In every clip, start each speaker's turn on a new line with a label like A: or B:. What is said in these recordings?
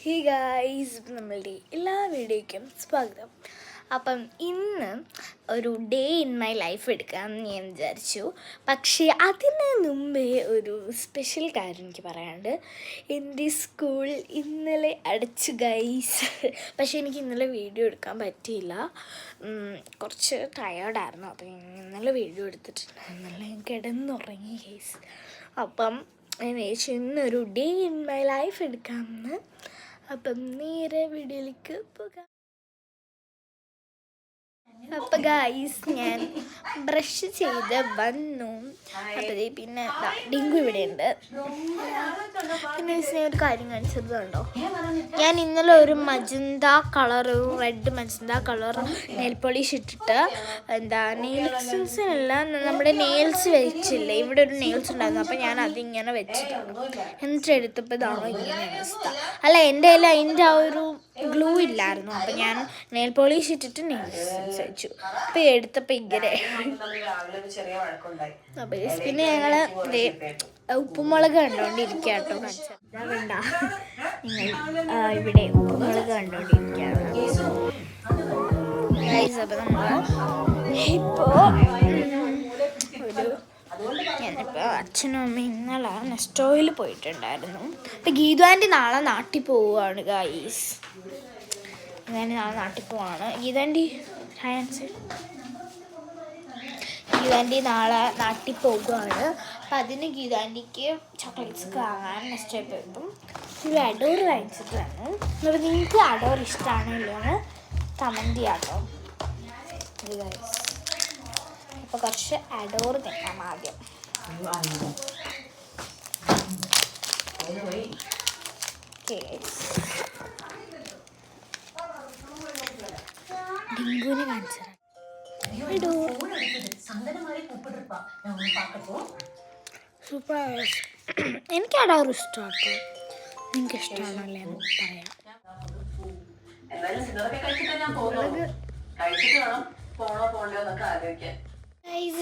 A: Hey guys, നമ്മളുടെ എല്ലാ വീഡിയോയ്ക്കും സ്വാഗതം. അപ്പം ഇന്ന് ഒരു ഡേ ഇൻ മൈ ലൈഫ് എടുക്കാമെന്ന് ഞാൻ വിചാരിച്ചു. പക്ഷേ അതിന് മുമ്പേ ഒരു സ്പെഷ്യൽ കാര്യം എനിക്ക് പറയാനുണ്ട്. എൻ്റെ സ്കൂൾ ഇന്നലെ അടച്ചു ഗൈസ്. പക്ഷേ എനിക്ക് ഇന്നലെ വീഡിയോ എടുക്കാൻ പറ്റിയില്ല, കുറച്ച് ടയേർഡായിരുന്നു. അപ്പം ഇന്നലെ വീഡിയോ എടുത്തിട്ടുണ്ടായിരുന്നില്ല, ഞാൻ കിടന്നുറങ്ങി ഗൈസ്. അപ്പം ഞാൻ വിചാരിച്ചു ഇന്നൊരു ഡേ ഇൻ മൈ ലൈഫ് എടുക്കാമെന്ന്. അപ്പം നേരെ വീഡിയോയിലേക്ക് പോകാം. അപ്പം ഗായ്സ്, ഞാൻ ബ്രഷ് ചെയ്ത് വന്നു. അപ്പം പിന്നെ ഡിങ്കു ഇവിടെ ഉണ്ട്. പിന്നെ ഒരു കാര്യം കാണിച്ചതുണ്ടോ, ഞാൻ ഇന്നലെ ഒരു magenta colour, red magenta colour nail polish ഇട്ടിട്ട് നെയിൽ എക്സ്റ്റൻഷനല്ല, നമ്മുടെ നെയിൽസ് വെച്ചില്ലേ, ഇവിടെ ഒരു നെയിൽസ് ഉണ്ടായിരുന്നു. അപ്പം ഞാൻ അതിങ്ങനെ വെച്ചിട്ടുണ്ട്. എന്നിട്ട് എടുത്തപ്പോൾ ഇതാണോ ഇങ്ങനെയാണ് അവസ്ഥ. അല്ല, എൻ്റെ കയ്യിൽ അതിൻ്റെ ആ ഒരു ഗ്ലൂ ഇല്ലായിരുന്നു. അപ്പം ഞാൻ നെയിൽ പോളിഷ് ഇട്ടിട്ട് നെയിൽസ് വെച്ചു. അപ്പം എടുത്തപ്പോൾ ഇങ്ങനെ. പിന്നെ ഞങ്ങൾ ഉപ്പുമുളക് കണ്ടുകൊണ്ടിരിക്കുക കേട്ടോ. വേണ്ട, നിങ്ങൾ ഇവിടെ ഉപ്പുമുളക് കണ്ടുകൊണ്ടിരിക്കുകയാണ്. അപ്പം നമ്മൾ ഞാനിപ്പോൾ അച്ഛനും അമ്മയും ഇന്നലെ നെസ്റ്റോയിൽ പോയിട്ടുണ്ടായിരുന്നു. അപ്പം ഗീതു ആൻറ്റി നാളെ നാട്ടിൽ പോവുകയാണ് ഗായ്സ്. ഞാൻ നാളെ നാട്ടിൽ പോവാണ്. ഗീതു ആൻറ്റി നാളെ നാട്ടിൽ പോകുകയാണ്. അപ്പം അതിന് ഗീതു ആൻറ്റിക്ക് ചോക്ലേറ്റ്സ് വാങ്ങാൻ നെസ്റ്റോയിൽ പോയപ്പം ഒരു അഡോർ വാങ്ങിച്ചിട്ട് വന്നു. അപ്പോൾ നിങ്ങൾക്ക് അഡോർ ഇഷ്ടമാണല്ലോ എന്ന് കമൻറ്റ് ചെയ്യാട്ടോ ഗായ്സ്. അപ്പോൾ കുറച്ച് അഡോർ തിന്നാം ആദ്യം. ഡിങ്കുവിനെ കാണിച്ചു. സൂപ്പർ. എനിക്ക് അഡോർ ഇഷ്ടമാട്ടോ. നിങ്ങൾക്ക് ഇഷ്ടമാണല്ലേ എന്ന് പറയാം.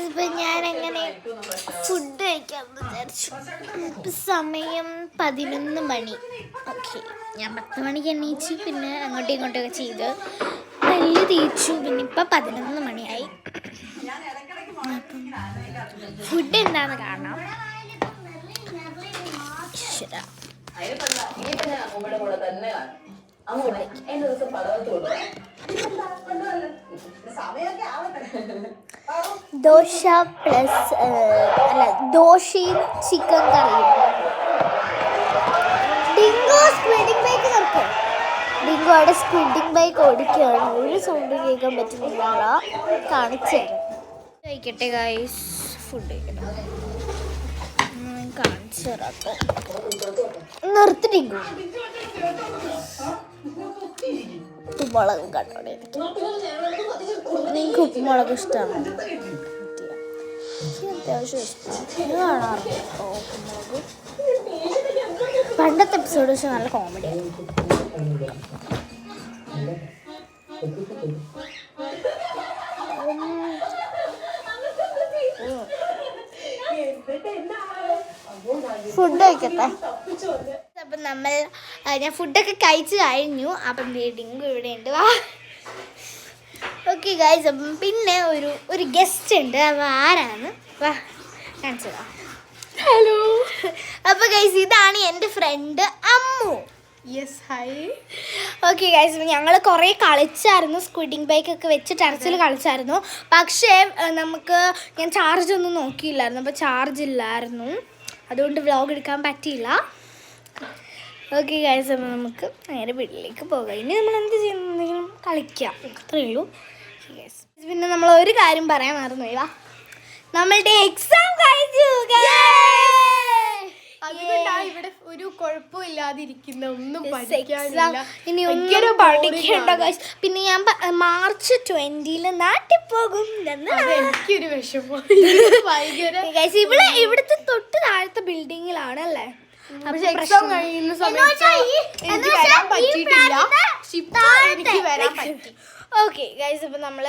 A: ഇപ്പം ഞാനങ്ങനെ ഫുഡ് കഴിക്കാൻ വിചാരിച്ചു. ഇപ്പം സമയം 11 മണി. ഓക്കെ, ഞാൻ 10 മണിക്ക് എണീച്ചു, പിന്നെ അങ്ങോട്ടും ഇങ്ങോട്ടൊക്കെ ചെയ്ത് പല്ല് തേച്ചു. പിന്നെ ഇപ്പം 11 മണിയായി. ഫുഡ് എന്താണെന്ന് കാണാം. ദോശ പ്ലസ് ദോശയും ചിക്കൻ കറിയും. ഡിങ്കു സ്ക്വിഡിംഗ് ബൈക്ക് നിർത്തും. ഡിങ്കു അവിടെ സ്ക്വിഡിംഗ് ബൈക്ക് ഓടിക്കുകയാണ്. ഒരു സൗണ്ട് കേൾക്കാൻ പറ്റുന്നില്ല. കാണിച്ചു തരാം. കഴിക്കട്ടെ ഗായ്സ്, ഫുഡ് കഴിക്കട്ടെ. കാണിച്ചു തരാം. നിർത്തി ഡിങ്കു. ഉപ്പുമുളകും കണ്ടോടെ. നിങ്ങൾക്ക് ഉപ്പുമുളക് ഇഷ്ടമാണ്? അത്യാവശ്യം ഇഷ്ടമാണ്, കാണാറുണ്ട് ഉപ്പുമുളക്. പണ്ടത്തെ എപ്പിസോഡ് പക്ഷെ നല്ല കോമഡിയാണ്. ഫുഡ് കഴിക്കട്ടെ. അപ്പം ഞാൻ ഫുഡൊക്കെ കഴിച്ച് കഴിഞ്ഞു. അപ്പം ഡിങ്കു ഇവിടെ ഉണ്ട്. വാ. ഓക്കെ ഗൈസ്, അപ്പം പിന്നെ ഒരു ഗസ്റ്റ് ഉണ്ട്. അപ്പം ആരാണ്? വാ, കാണിച്ചതാ. ഹലോ. അപ്പം ഗൈസ്, ഇതാണ് എൻ്റെ friend Ammu.
B: Yes, hi.
A: Okay guys, ഞങ്ങൾ കുറേ കളിച്ചായിരുന്നു. സ്ക്വിഡിംഗ് ബൈക്കൊക്കെ വെച്ച് ടെറസിൽ കളിച്ചായിരുന്നു. പക്ഷേ ഞാൻ ചാർജ് ഒന്നും നോക്കിയില്ലായിരുന്നു. അപ്പോൾ ചാർജ് ഇല്ലായിരുന്നു, അതുകൊണ്ട് വ്ലോഗ് എടുക്കാൻ പറ്റിയില്ല. ഓക്കെ ഗൈസ്, അപ്പോൾ നമുക്ക് നേരെ വീട്ടിലേക്ക് പോകാം. ഇനി നമ്മൾ എന്ത് ചെയ്യുന്നെങ്കിലും കളിക്കാം, അത്രയേ ഉള്ളൂ. പിന്നെ നമ്മൾ ഒരു കാര്യം പറയാൻ മറന്നു. നമ്മളുടെ എക്സാം കഴിഞ്ഞു.
B: അതുകൊണ്ടാണ് ഇവിടെ ഒരു കുഴപ്പമില്ലാതിരിക്കുന്ന, ഒന്നും പഠിക്കാനില്ല.
A: ഇനി ഒന്നും പഠിക്കേണ്ട ഗൈസ്. പിന്നെ ഞാൻ മാർച്ച് 20 നാട്ടിൽ പോകും.
B: എനിക്കൊരു വിഷമം.
A: ഇവിടുത്തെ തൊട്ട് താഴത്തെ ബിൽഡിങ്ങിലാണ് അല്ലേ.
B: എക്സാം കഴിയുന്ന സമയത്ത് എനിക്ക് വരാൻ പറ്റിയിട്ടില്ല. എനിക്ക് വരാൻ പറ്റി.
A: ഓക്കെ ഗൈസ്, അപ്പം നമ്മൾ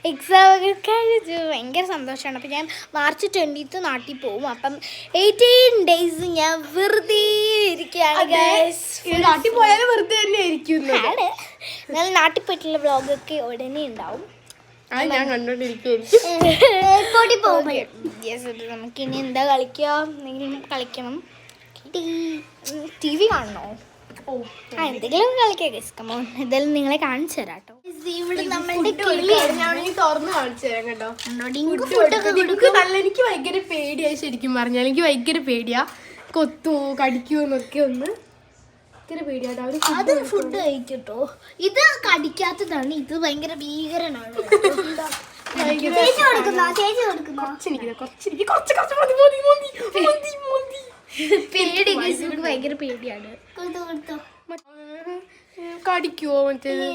A: എക്സാം ഒക്കെ കഴിഞ്ഞു. ഭയങ്കര സന്തോഷമാണ്. അപ്പം ഞാൻ മാർച്ച് 20 നാട്ടിൽ പോകും. അപ്പം 18 days ഞാൻ വെറുതെ ഇരിക്കുകയാണ് ഗൈസ്.
B: നാട്ടിൽ പോയാലും വെറുതെ തന്നെ ആയിരിക്കും
A: ആണ്. എന്നാലും നാട്ടിൽ പോയിട്ടുള്ള വ്ളോഗൊക്കെ ഉടനെ ഉണ്ടാവും.
B: അത് ഞാൻ കണ്ടോണ്ടിരിക്കും.
A: നമുക്ക് ഇനി എന്താ കളിക്കുക, എന്തെങ്കിലും കളിക്കണം. ടി വി കാണണോ? എന്തെങ്കിലും കളിക്കാം ഗൈസ്. കമോൺ, ഇതെല്ലാം നിങ്ങളെ കാണിച്ചു തരാം കേട്ടോ. ഇവിടെ നമ്മളുടെ
B: തുറന്ന് കാണിച്ചു തരാം കേട്ടോ. എനിക്ക് ഭയങ്കര പേടിയായി, ശരിക്കും പറഞ്ഞാൽ എനിക്ക് ഭയങ്കര പേടിയാ. കൊത്തുവോ കടിക്കുവോ എന്നൊക്കെ ഒന്ന് ഭയങ്കര പേടിയാട്ടോ.
A: അത് ഫുഡ് കഴിക്കട്ടോ. ഇത് കടിക്കാത്തതാണ്, ഇത് ഭയങ്കര ഭീകരനാണ്. പേടി ഗൈസ്, നമുക്ക് ഭയങ്കര പേടിയാണ്.
B: കടിക്കുവോ മറ്റേത്?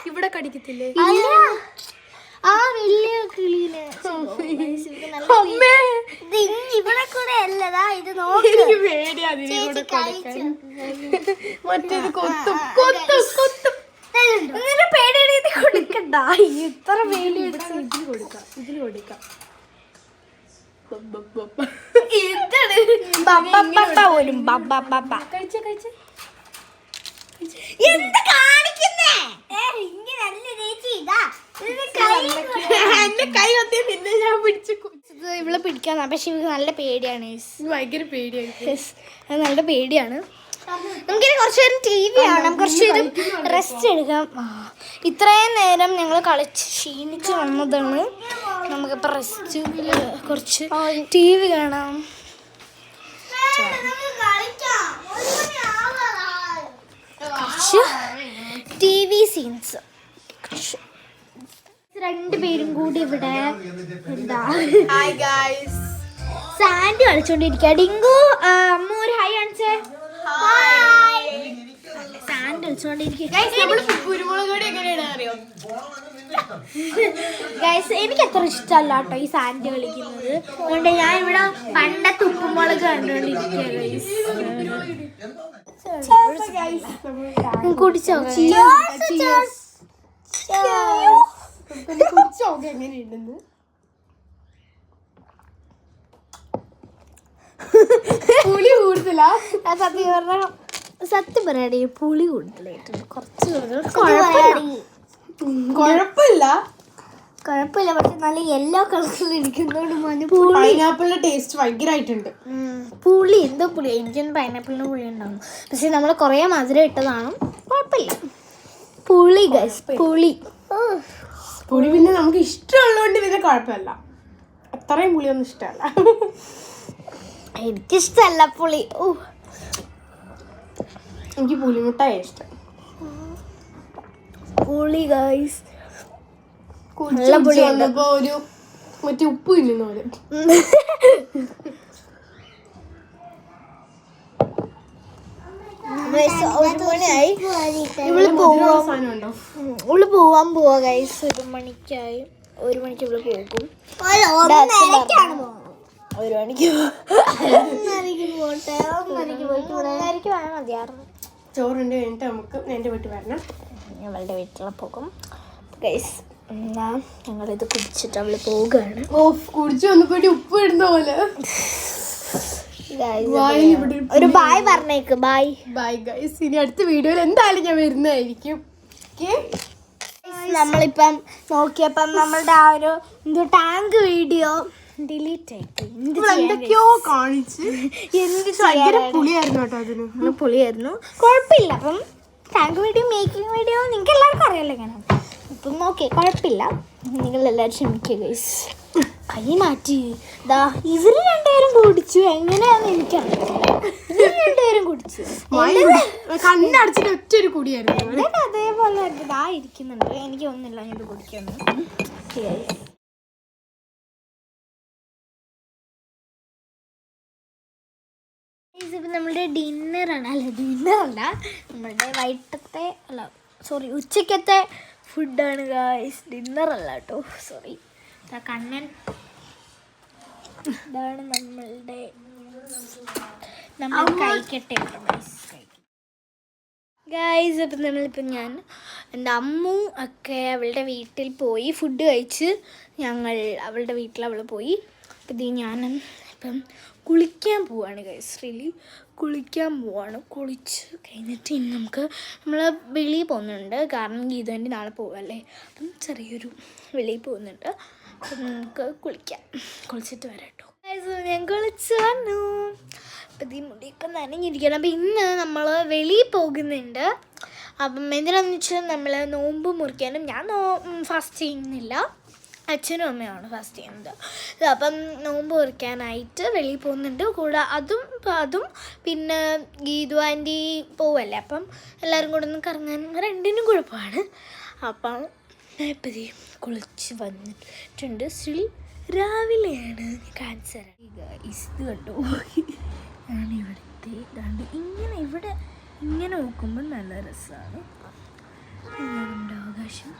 B: ഇവിടെ കടിക്കത്തില്ലേ?
A: ആ വലിയ കിളീനെ ഇവിടെ കൂടെ അല്ലതാ ഇത്.
B: എനിക്ക് പേടിയാ അതിനെ കൂടെ കൊടുക്കാൻ. മറ്റേത് കൊത്തും കൊത്തും കൊത്തും.
A: പേടി കൊടുക്കണ്ട, ഇത്ര പേടി
B: ഇതിൽ കൊടുക്കാം, ഇതിൽ കൊടുക്കാം. കഴിച്ചേ കഴിച്ചേ.
A: എന്ത് കാണിക്കുന്നേ?
B: എന്റെ കൈ വന്നേ പിന്നെ ഞാൻ പിടിച്ചു.
A: ഇവളെ പിടിക്കാൻ, പക്ഷെ ഇവർക്ക് നല്ല പേടിയാണ്.
B: ഭയങ്കര പേടിയായി,
A: നല്ല പേടിയാണ്. നമുക്കിനി കുറച്ചു നേരം ടി വി കാണാം, കുറച്ചു നേരം റെസ്റ്റ് എടുക്കാം. ഇത്രയും നേരം ഞങ്ങൾ കളിച്ച് ക്ഷീണിച്ച് വന്നതാണ്. നമുക്കിപ്പോൾ റെസ്റ്റ്, കുറച്ച് ടി വി കാണാം. കുറച്ച് ടി വി സീൻസ്. രണ്ടുപേരും കൂടി ഇവിടെ എന്താ സാൻഡ് കളിച്ചോണ്ടിരിക്കുക. ഡിങ്കു അമ്മ ഒരു ഹായ് കാണിച്ചേ. സാൻഡ് കളിച്ചോണ്ടിരിക്കുക. ഗൈസ്, എനിക്ക് അത്ര ഇഷ്ടമല്ല കേട്ടോ ഈ സാൻഡ് കളിക്കുന്നത്. അതുകൊണ്ട് ഞാൻ ഇവിടെ പണ്ടത്തെ ഉപ്പുമുളക് കണ്ടുകൊണ്ടിരിക്കുക. കുടിച്ചോ?
B: എങ്ങനെയുണ്ടെന്ന് പുളി കൂടുതലാ?
A: സത്യം പറയാടി, പുളി കൂടുതലായിട്ടുണ്ട്. കുറച്ച് കുഴപ്പമില്ല, പക്ഷെ നല്ല യെല്ലോ കളറിൽ ഇരിക്കുന്നതുകൊണ്ട്
B: പൈനാപ്പിളിന്റെ ടേസ്റ്റ് ഭയങ്കരമായിട്ടുണ്ട്.
A: പുളി എന്തോ പുളി, എനിക്കൊന്നും പൈനാപ്പിളിന് പുളി ഉണ്ടാവും. പക്ഷെ നമ്മൾ കുറേ മധുരം ഇട്ടതാണ്, കുഴപ്പമില്ല. പുളി ഗൈസ്, പുളി
B: പുളി പിന്നെ നമുക്ക് ഇഷ്ടമുള്ളതുകൊണ്ട് പിന്നെ കുഴപ്പമില്ല. അത്രയും പുളിയൊന്നും ഇഷ്ടമല്ല.
A: എനിക്കിഷ്ടമല്ല പുളി.
B: എനിക്ക് പുളിമുട്ടായ ഇഷ്ടം.
A: പുളി ഗൈസ്
B: നല്ല പുളി വന്നപ്പോ ഒരു മറ്റേ ഉപ്പ് തിന്നുന്ന പോലെ.
A: ഇവള് പോവാൻ പോവാ ഗൈസ്. 1 മണിക്കായി. 1 മണിക്ക് ഇവള് പോകും. 1 മണിക്ക് മതിയായിരുന്നു.
B: ചോറുണ്ട് കഴിഞ്ഞിട്ട് നമുക്ക് എന്റെ വീട്ടിൽ വരണം.
A: ഞങ്ങളുടെ വീട്ടിൽ പോകും ഗൈസ്. എന്നാ ഞങ്ങളിത് കുടിച്ചിട്ട് അവള് പോവുകയാണ്.
B: കുടിച്ചു വന്നപ്പോഴേ ഉപ്പ് ഇടുന്ന പോലെ.
A: ഒരു ബായ് പറഞ്ഞേക്ക്. Bye
B: bye guys. ഇനി അടുത്ത വീഡിയോയിൽ എന്തായാലും ഞാൻ വരുന്നതായിരിക്കും.
A: നമ്മളിപ്പം നോക്കിയപ്പം നമ്മളുടെ ആ ഒരു എന്തോ ടാങ്ക് വീഡിയോ ഡിലീറ്റ്
B: എന്തൊക്കെയോ കാണിച്ച്. ഭയങ്കര പുളിയായിരുന്നു കേട്ടോ. അതിന്
A: പുളിയായിരുന്നു, കുഴപ്പമില്ല. അപ്പം ടാങ്ക് വീഡിയോ, മേക്കിംഗ് വീഡിയോ നിങ്ങൾക്ക് എല്ലാവർക്കും അറിയാലോ എങ്ങനെ. അപ്പം ഓക്കെ, കുഴപ്പമില്ല. നിങ്ങളെല്ലാവരും ക്ഷമിക്കുക ഗൈസ്. കൈ മാറ്റി. ഇതാ ഇവര് രണ്ടുപേരും കുടിച്ചു, എങ്ങനെയാന്ന് എനിക്കറിയില്ല. ഇവര് രണ്ടുപേരും കുടിച്ചു,
B: കണ്ണടച്ചിട്ട് ഒറ്റ ഒരു കുടിയായിരുന്നു.
A: അതേപോലെ ഇതാ ഇരിക്കുന്നുണ്ട്. എനിക്ക് ഒന്നുമില്ല ഇത് കുടിക്കുന്നു. ഇപ്പം നമ്മളുടെ ഡിന്നറാണ്. ഡിന്നറല്ല, നമ്മളുടെ വൈകിട്ടത്തെ ഉച്ചക്കത്തെ ഫുഡാണ് ഗായ്സ്. ഡിന്നറല്ല കേട്ടോ, സോറി. കണ്ണൻ, ഇതാണ് നമ്മളുടെ, നമ്മൾ കഴിക്കട്ടെ ഗായ്സ്. അപ്പം നമ്മളിപ്പം ഞാൻ എൻ്റെ അമ്മു ഒക്കെ അവളുടെ വീട്ടിൽ പോയി ഫുഡ് കഴിച്ച്. ഞങ്ങൾ അവളുടെ വീട്ടിൽ അവൾ പോയി. അപ്പം ഇത് ഞാനും അപ്പം കുളിക്കാൻ പോവാണ് ഗൈസ്. റിയലി കുളിക്കാൻ പോവാണ്. കുളിച്ച് കഴിഞ്ഞിട്ട് ഇനി നമ്മൾ വെളിയിൽ പോകുന്നുണ്ട്. കാരണം ഗീതുവിൻ്റെ നാളെ പോവല്ലേ. അപ്പം ചെറിയൊരു വെളിയിൽ പോകുന്നുണ്ട്. അപ്പം നമുക്ക് കുളിച്ചിട്ട് വരാം കേട്ടോ. ഞാൻ കുളിച്ച് വന്നു. അപ്പം ഈ മുടിയൊക്കെ നനഞ്ഞിരിക്കണം. അപ്പം ഇന്ന് നമ്മൾ വെളിയിൽ പോകുന്നുണ്ട്. അപ്പം എന്തിനാണെന്ന് വെച്ചാൽ നമ്മൾ നോമ്പ് മുറിക്കാനും ഞാൻ ഫാസ്റ്റ് ചെയ്യുന്നില്ല, അച്ഛനും അമ്മയാണ് ഫാസ്റ്റ് ചെയ്യുന്നത്. അപ്പം നോമ്പ് മുറിക്കാനായിട്ട് വെളിയിൽ പോകുന്നുണ്ട്. കൂടെ അതും പിന്നെ ഗീതു ആൻറ്റി പോവല്ലേ. അപ്പം എല്ലാവരും കൂടെ ഒന്ന് കറങ്ങാൻ രണ്ടിനും കുഴപ്പമാണ്. അപ്പം ഇപ്പം കുളിച്ച് വന്നിട്ടുണ്ട്. സ്റ്റിൽ രാവിലെയാണ്. കാണിച്ചു തരാം. ഇത് കണ്ടോ, ആണ് ഇവിടുത്തെ ഇതാണ്ട് ഇങ്ങനെ നോക്കുമ്പോൾ നല്ല രസമാണ്. നമ്മുടെ ആകാശം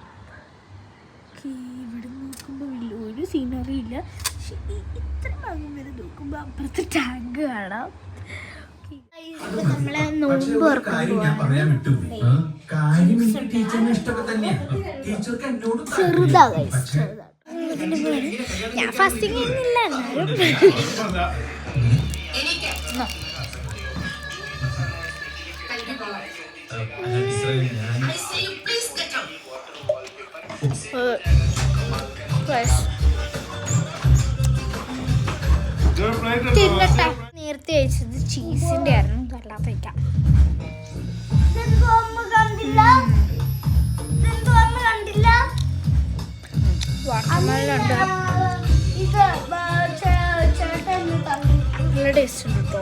A: ഇവിടെ നോക്കുമ്പോൾ വലിയ ഒരു സീനറി ഇല്ല. പക്ഷെ ഇത്ര ഭാഗം വരെ നോക്കുമ്പോൾ അപ്പുറത്തെ ടാങ്ക് കാണാം. നമ്മളെ നോമ്പ് ചെറുതാണ്. ഞാൻ ഫാസ്റ്റിംഗ് ചെയ്യുന്നില്ല, എന്നാലും നേരത്തെ കഴിച്ചത് ചീസിന്റെ ആയിരുന്നു. അല്ലാതെ കഴിക്കാം. നല്ല ടേസ്റ്റ് ഉണ്ട് കേട്ടോ.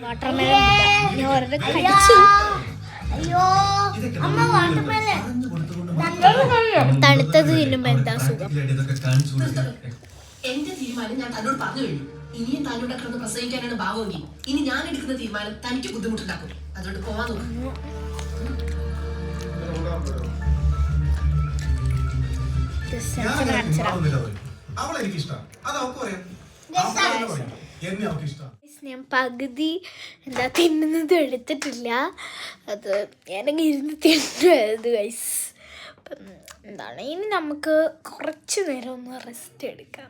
A: വാട്ടർമെലൺ ഞാൻ ഒരെണ്ണം കഴിച്ചു. തണുത്തത് തിന്നുമ്പോ എന്താ സുഖം.
C: എന്റെ തീരുമാനം ഞാൻ തന്നോട് പറഞ്ഞു കഴിഞ്ഞു. ഇനിയും താങ്കളുടെ കിടന്ന് പ്രസവിക്കാനാണ് ഭാവമെങ്കിൽ ഇനി ഞാൻ എടുക്കുന്ന തീരുമാനം തനിക്ക് ബുദ്ധിമുട്ടുണ്ടാക്കും. അതുകൊണ്ട് പോവാൻ തോന്നുന്നു.
A: ഞാൻ പകുതി തിന്നുന്നത് എടുത്തിട്ടില്ല. അത് ഞാനങ്ങ് ഇരുന്ന് തിന്നത് ഗൈസ്. അപ്പം ഇനി നമുക്ക് കുറച്ച് നേരം ഒന്ന് റെസ്റ്റ് എടുക്കാം.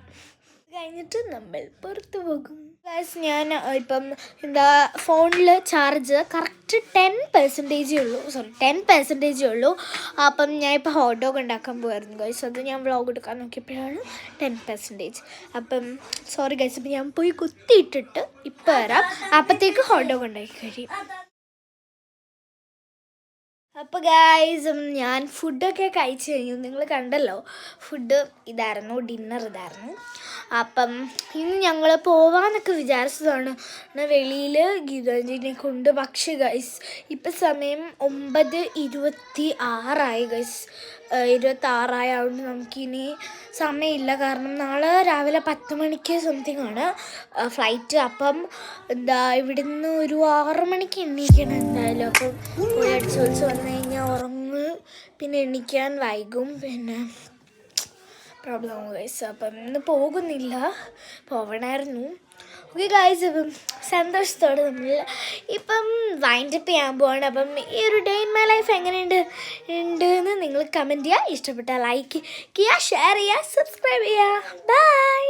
A: കഴിഞ്ഞിട്ട് നമ്മൾ പുറത്ത് പോകും ഗൈസ്. ഞാൻ ഇപ്പം ഫോണിൽ ചാർജ് കറക്റ്റ് 10% ഉള്ളൂ. അപ്പം ഞാൻ ഇപ്പോൾ ഹോട്ട് ഡോഗ് ഉണ്ടാക്കാൻ പോകായിരുന്നു ഗൈസ്. അത് ഞാൻ വ്ളോഗ് എടുക്കാൻ നോക്കിയപ്പോഴാണ് 10%. അപ്പം സോറി ഗൈസ്. അപ്പം ഞാൻ പോയി കുത്തിയിട്ടിട്ട് ഇപ്പം വരാം. അപ്പോഴത്തേക്ക് ഹോട്ട് ഡോഗ് ഉണ്ടാക്കി കഴിയും. അപ്പോൾ ഗൈസ് ഞാൻ ഫുഡൊക്കെ കഴിച്ച് കഴിഞ്ഞു. നിങ്ങൾ കണ്ടല്ലോ, ഫുഡ് ഇതായിരുന്നു, ഡിന്നർ ഇതായിരുന്നു. അപ്പം ഇന്ന് ഞങ്ങൾ പോവാന്നൊക്കെ വിചാരിച്ചതാണ് വെളിയിൽ ഗീതാഞ്ജലിനെ കൊണ്ട്. പക്ഷേ ഗൈസ് ഇപ്പം സമയം 9:26 ഗൈസ്. 26 ആയതുകൊണ്ട് നമുക്കിനി സമയമില്ല. കാരണം നാളെ രാവിലെ 10 മണിക്ക് സംതിങ് ആണ് ഫ്ലൈറ്റ്. അപ്പം ഇവിടുന്ന് ഒരു 6 മണിക്ക് എണീക്കണം എന്തായാലും. അപ്പം പോയി അടിച്ച് വിളിച്ച് വന്നു കഴിഞ്ഞാൽ ഉറങ്ങ്, പിന്നെ എണീക്കാൻ വൈകും, പിന്നെ പ്രോബ്ലം ഗൈസ്. അപ്പം ഇന്ന് പോകുന്നില്ല, പോവണമായിരുന്നു. ഓക്കെ ഗൈസ്, അപ്പം സന്തോഷത്തോടെ നമ്മൾ ഇപ്പം വൈൻഡപ്പ് ചെയ്യാൻ പോവാണ്. അപ്പം ഈ ഒരു ഡേ ഇൻ മൈ ലൈഫ് എങ്ങനെയുണ്ട് എന്ന് നിങ്ങൾ കമൻറ്റ് ചെയ്യുക. ഇഷ്ടപ്പെട്ടാൽ ലൈക്ക് ചെയ്യുക, ഷെയർ ചെയ്യുക, സബ്സ്ക്രൈബ് ചെയ്യുക. ബൈ.